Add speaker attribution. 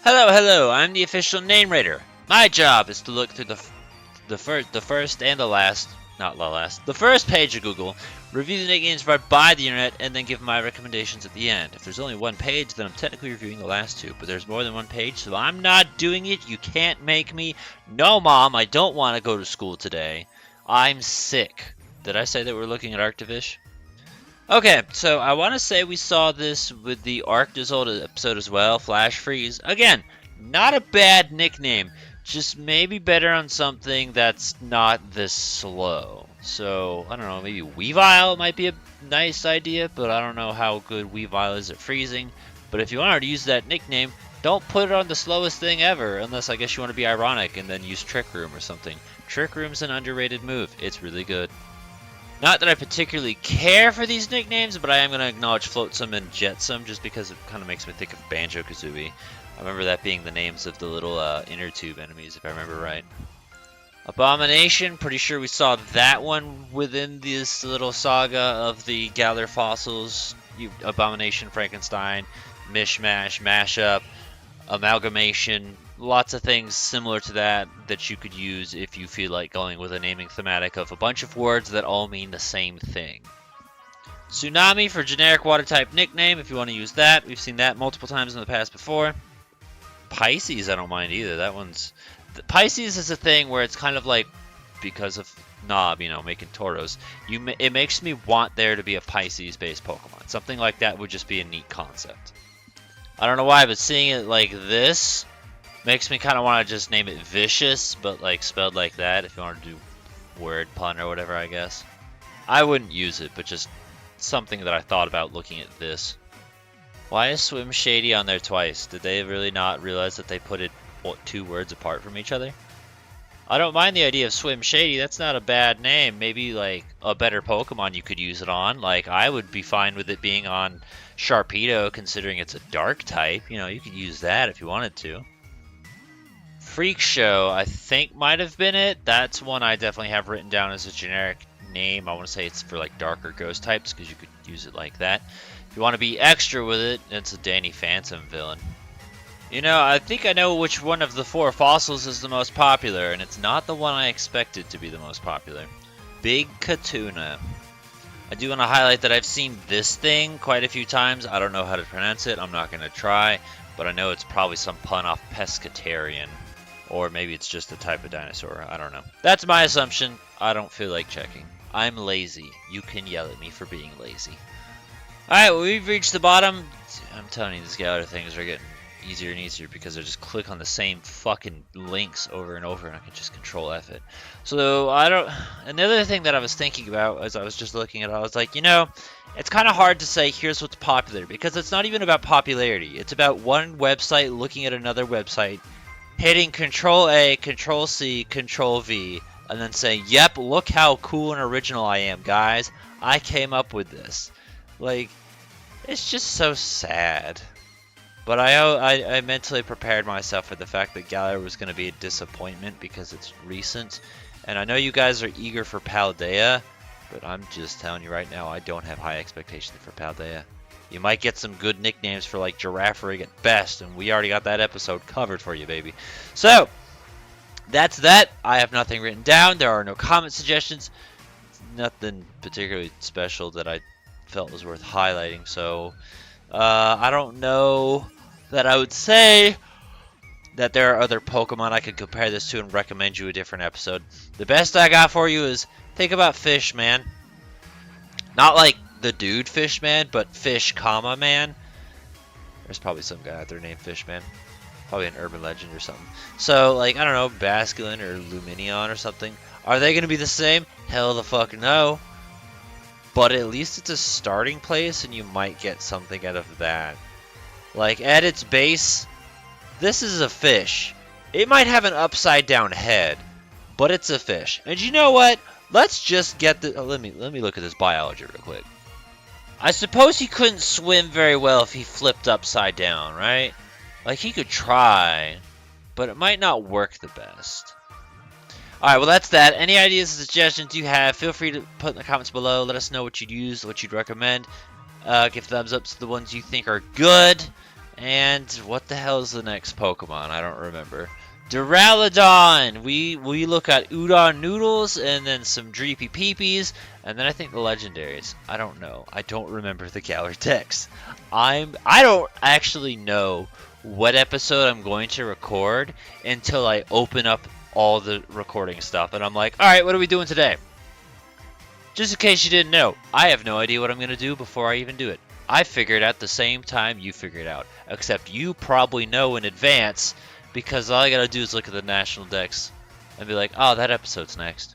Speaker 1: Hello, I'm the official name raider. My job is to look through the first and the last, not the last, the first page of Google, review the nicknames provided by the internet, and then give my recommendations at the end. If there's only one page, then I'm technically reviewing the last two, but there's more than one page, so I'm not doing it. You can't make me. No, Mom, I don't want to go to school today. I'm sick. Did I say that we're looking at Arctovish? Okay, so I want to say we saw this with the Arctovish episode as well, Flash Freeze. Again, not a bad nickname, just maybe better on something that's not this slow. So, I don't know, maybe Weavile might be a nice idea, but I don't know how good Weavile is at freezing. But if you wanted to use that nickname, don't put it on the slowest thing ever, unless I guess you want to be ironic and then use Trick Room or something. Trick Room's an underrated move. It's really good. Not that I particularly care for these nicknames, but I am going to acknowledge Flotsam and Jetsam just because it kind of makes me think of Banjo-Kazooie. I remember that being the names of the little inner tube enemies, if I remember right. Abomination, pretty sure we saw that one within this little saga of the Galar fossils. Abomination, Frankenstein, Mishmash, Mashup, Amalgamation. Lots of things similar to that you could use if you feel like going with a naming thematic of a bunch of words that all mean the same thing. Tsunami for generic water type nickname if you want to use that. We've seen that multiple times in the past before. Pisces I don't mind either. That one's... Pisces is a thing where it's kind of like, because of Knob, making Tauros, it makes me want there to be a Pisces based Pokemon. Something like that would just be a neat concept. I don't know why, but seeing it like this makes me kind of want to just name it Vicious, but like spelled like that, if you want to do word pun or whatever, I guess. I wouldn't use it, but just something that I thought about looking at this. Why is Swim Shady on there twice? Did they really not realize that they put it two words apart from each other? I don't mind the idea of Swim Shady, that's not a bad name. Maybe like a better Pokemon you could use it on. Like I would be fine with it being on Sharpedo considering it's a dark type. You could use that if you wanted to. Freak Show, I think might have been it. That's one I definitely have written down as a generic name. I want to say it's for like darker ghost types because you could use it like that. If you want to be extra with it, it's a Danny Phantom villain. I think I know which one of the four fossils is the most popular, and it's not the one I expected to be the most popular. Big Katuna. I do want to highlight that I've seen this thing quite a few times. I don't know how to pronounce it. I'm not going to try, but I know it's probably some pun off Pescatarian. Or maybe it's just a type of dinosaur. I don't know. That's my assumption. I don't feel like checking. I'm lazy. You can yell at me for being lazy. Alright, well, we've reached the bottom. I'm telling you, these Galar things are getting easier and easier because I just click on the same fucking links over and over and I can just control F it. So, and the other thing that I was thinking about as I was just looking at it, I was like, it's kind of hard to say here's what's popular because it's not even about popularity. It's about one website looking at another website, hitting Control A, Control C, Control V, and then saying, yep, look how cool and original I am, guys. I came up with this. Like, it's just so sad. But I mentally prepared myself for the fact that Galar was going to be a disappointment because it's recent. And I know you guys are eager for Paldea, but I'm just telling you right now, I don't have high expectations for Paldea. You might get some good nicknames for like Girafarig at best, and we already got that episode covered for you, baby. So, that's that. I have nothing written down. There are no comment suggestions. Nothing particularly special that I felt was worth highlighting. So, I don't know that I would say that there are other Pokemon I could compare this to and recommend you a different episode. The best I got for you is think about Fish Man. Not like the dude Fish Man, but Fish, man. There's probably some guy out there named Fish Man. Probably an urban legend or something. So, like, I don't know, Basculin or Luminion or something. Are they going to be the same? Hell the fuck no. But at least it's a starting place and you might get something out of that. Like, at its base, this is a fish. It might have an upside down head, but it's a fish. And you know what? Let's just get the... let me look at this biology real quick. I suppose he couldn't swim very well if he flipped upside down, right? Like, he could try, but it might not work the best. Alright, well that's that. Any ideas and suggestions you have, feel free to put in the comments below. Let us know what you'd use, what you'd recommend. Give thumbs up to the ones you think are good. And what the hell is the next Pokemon? I don't remember. Duraludon! We look at Udon Noodles and then some Dreepy Peepees, and then I think the legendaries. I don't know. I don't remember the gallery text. I don't actually know what episode I'm going to record until I open up all the recording stuff and I'm like, alright, what are we doing today? Just in case you didn't know, I have no idea what I'm going to do before I even do it. I figure it out the same time you figure it out, except you probably know in advance because all I gotta do is look at the national decks and be like, oh, that episode's next.